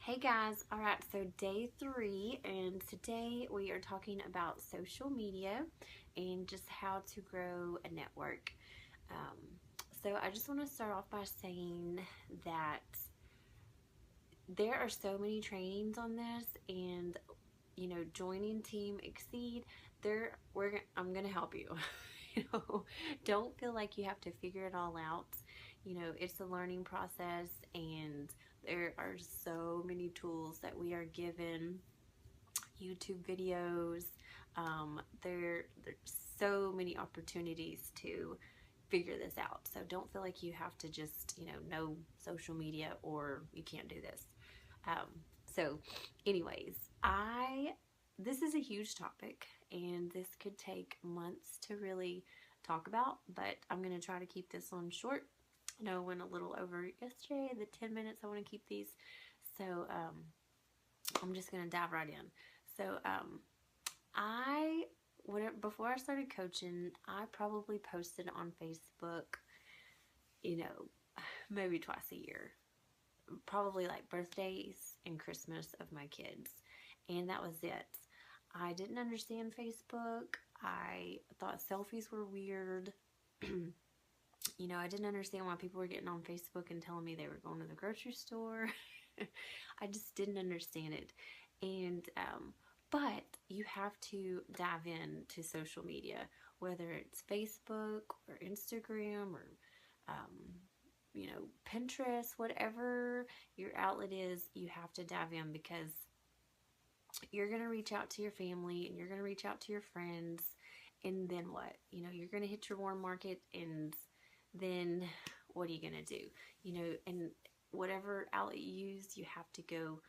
Hey guys, all right, so day 3, and today we are talking about social media and just how to grow a network. Um, so I just want to start off by saying that there are so many trainings on this, and joining Team Exceed, I'm gonna help you. Don't feel like you have to figure it all out. It's a learning process, and there are so many tools that we are given. YouTube videos. There's so many opportunities to figure this out. So don't feel like you have to just know social media or you can't do this. Um, so, anyways, I this is a huge topic, and this could take months to really talk about, but I'm going to try to keep this one short. I know I went a little over yesterday, the 10 minutes I want to keep these. So, I'm just going to dive right in. So, before I started coaching, I probably posted on Facebook, you know, maybe twice a year, probably like birthdays and Christmas of my kids, and that was it. I didn't understand Facebook. I thought selfies were weird. I didn't understand why people were getting on Facebook and telling me they were going to the grocery store. I just didn't understand it. And but you have to dive into social media, whether it's Facebook or Instagram or Pinterest, whatever your outlet is, you have to dive in, because you're going to reach out to your family and you're going to reach out to your friends, and then what? You're going to hit your warm market, and then what are you going to do? And whatever outlet you use, you have to go,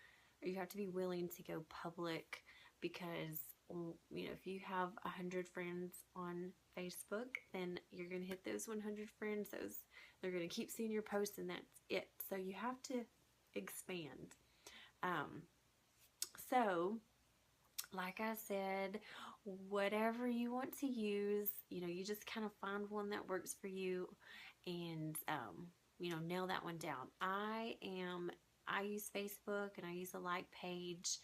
or you have to be willing to go public, because if you have 100 friends on Facebook, then you're going to hit those 100 friends. They're going to keep seeing your posts, and that's it. So you have to expand. So, like I said, whatever you want to use, you just kind of find one that works for you, and nail that one down. I use Facebook, and I use a like page,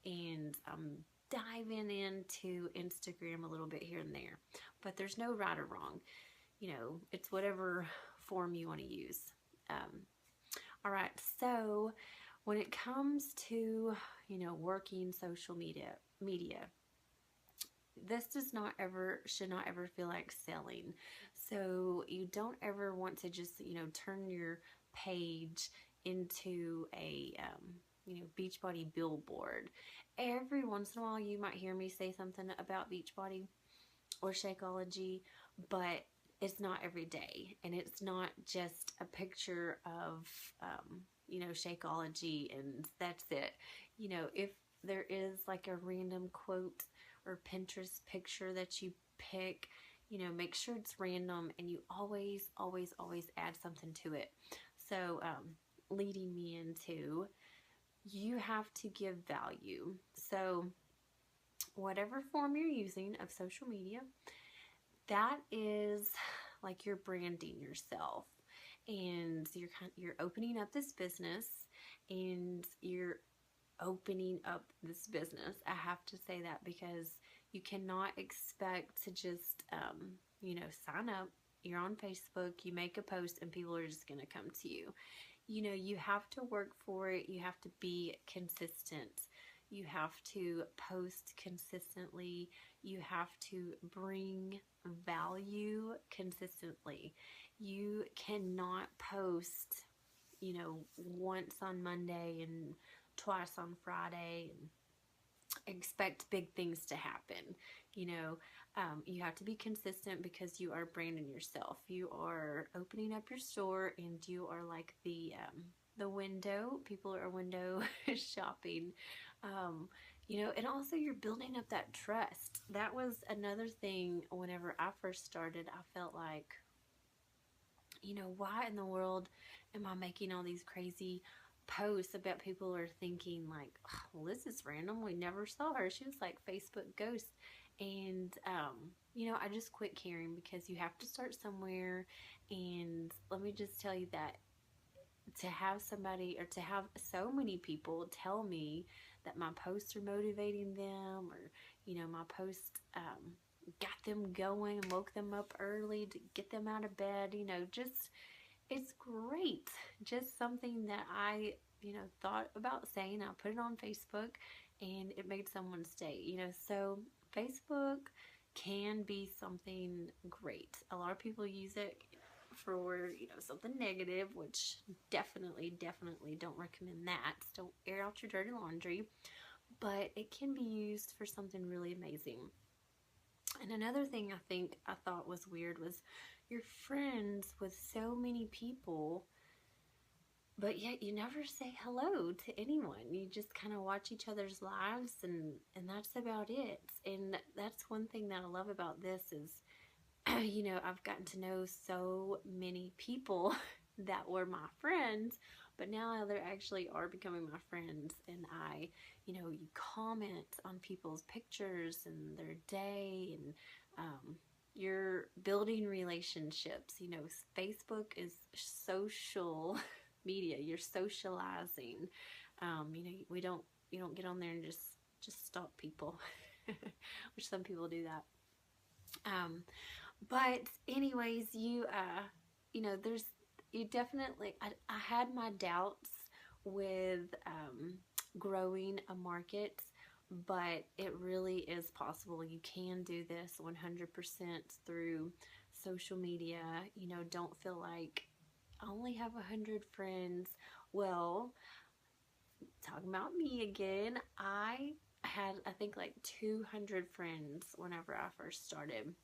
and I'm diving into Instagram a little bit here and there. But there's no right or wrong. It's whatever form you want to use. All right, so when it comes to working social media, this should not ever feel like selling. So you don't ever want to just turn your page into a Beachbody billboard. Every once in a while you might hear me say something about Beachbody or Shakeology, but it's not every day, and it's not just a picture of Shakeology and that's it. If there is like a random quote or Pinterest picture that you pick, make sure it's random, and you always add something to it. So leading me into, you have to give value. So whatever form you're using of social media, that is like you're branding yourself, and you're opening up this business, and you're opening up this business. I have to say that, because you cannot expect to just sign up. You're on Facebook, you make a post, and people are just going to come to you. You have to work for it. You have to be consistent. You have to post consistently. You have to bring value consistently. You cannot post, once on Monday and twice on Friday and expect big things to happen. You have to be consistent, because you are branding yourself. You are opening up your store, and you are like the window. People are window shopping. And also you're building up that trust. That was another thing. Whenever I first started, I felt like, why in the world am I making all these crazy posts about people are thinking like, oh, well, this is random. We never saw her. She was like Facebook ghost. And, I just quit caring, because you have to start somewhere. And let me just tell you that to have somebody, or to have so many people tell me that my posts are motivating them, or, you know, my post got them going and woke them up early to get them out of bed, you know, just, it's great. Just something that I, you know, thought about saying. I put it on Facebook and it made someone's day, you know. So Facebook can be something great. A lot of people use it for, you know, something negative, which definitely don't recommend that. Don't air out your dirty laundry. But it can be used for something really amazing. And another thing I thought was weird was you're friends with so many people, but yet you never say hello to anyone. You just kind of watch each other's lives, and that's about it. And that's one thing that I love about this is, you know, I've gotten to know so many people that were my friends, but now they actually are becoming my friends. And I, you know, you comment on people's pictures and their day, and you're building relationships. You know, Facebook is social media. You're socializing. You know, you don't get on there and just stalk people, which some people do that. But anyways, you know, you definitely, I had my doubts with growing a market, but it really is possible. You can do this 100% through social media. You know, don't feel like I only have 100 friends. Well, talking about me again, I had, I think, like 200 friends whenever I first started.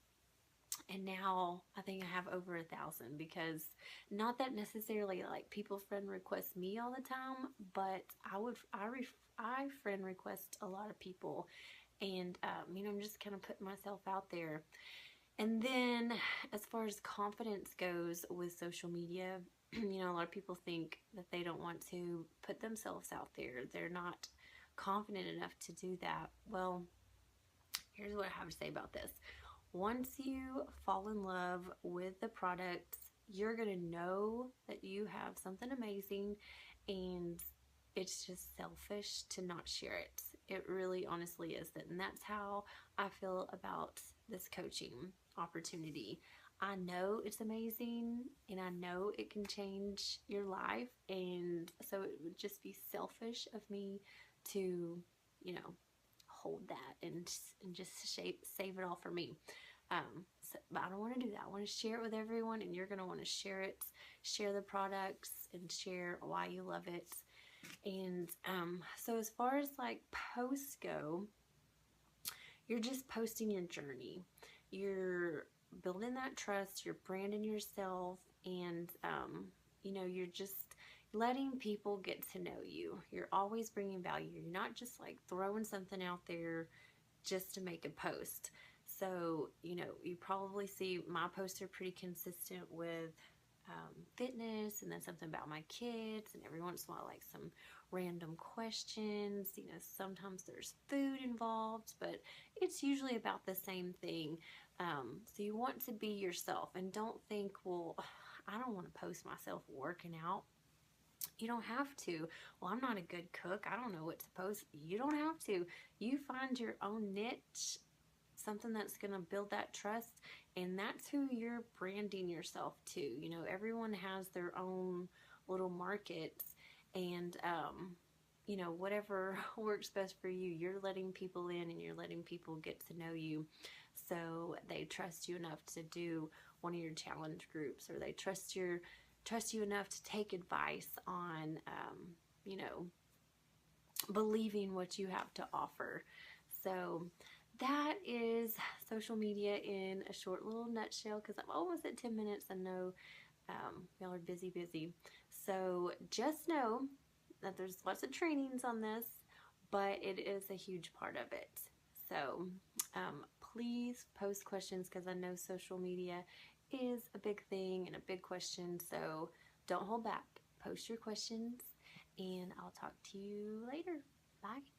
And now I think I have over 1,000, because not that necessarily like people friend request me all the time, but I friend request a lot of people. And you know, I'm just kind of putting myself out there. And then as far as confidence goes with social media, you know, a lot of people think that they don't want to put themselves out there. They're not confident enough to do that. Well, here's what I have to say about this. Once you fall in love with the product, you're going to know that you have something amazing, and it's just selfish to not share it. It really honestly is that. And that's how I feel about this coaching opportunity. I know it's amazing, and I know it can change your life, and so it would just be selfish of me to, you know, hold that and just save it all for me. But I don't want to do that. I want to share it with everyone, and you're going to want to share it, share the products, and share why you love it. And so as far as like posts go, you're just posting your journey. You're building that trust, you're branding yourself, and you know, you're just letting people get to know you. You're always bringing value. You're not just like throwing something out there just to make a post. So, you know, you probably see my posts are pretty consistent with fitness, and then something about my kids, and every once in a while like some random questions. You know, sometimes there's food involved, but it's usually about the same thing. So you want to be yourself, and don't think, well, I don't want to post myself working out. You don't have to. Well, I'm not a good cook, I don't know what to post. You don't have to. You find your own niche, something that's going to build that trust, and that's who you're branding yourself to. You know, everyone has their own little markets, and you know, whatever works best for you, you're letting people in, and you're letting people get to know you, so they trust you enough to do one of your challenge groups, or they trust you enough to take advice on you know, believing what you have to offer. So that is social media in a short little nutshell, because I'm almost at 10 minutes. I know y'all are busy. So just know that there's lots of trainings on this, but it is a huge part of it. So please post questions, because I know social media is a big thing and a big question. So don't hold back. Post your questions, and I'll talk to you later. Bye.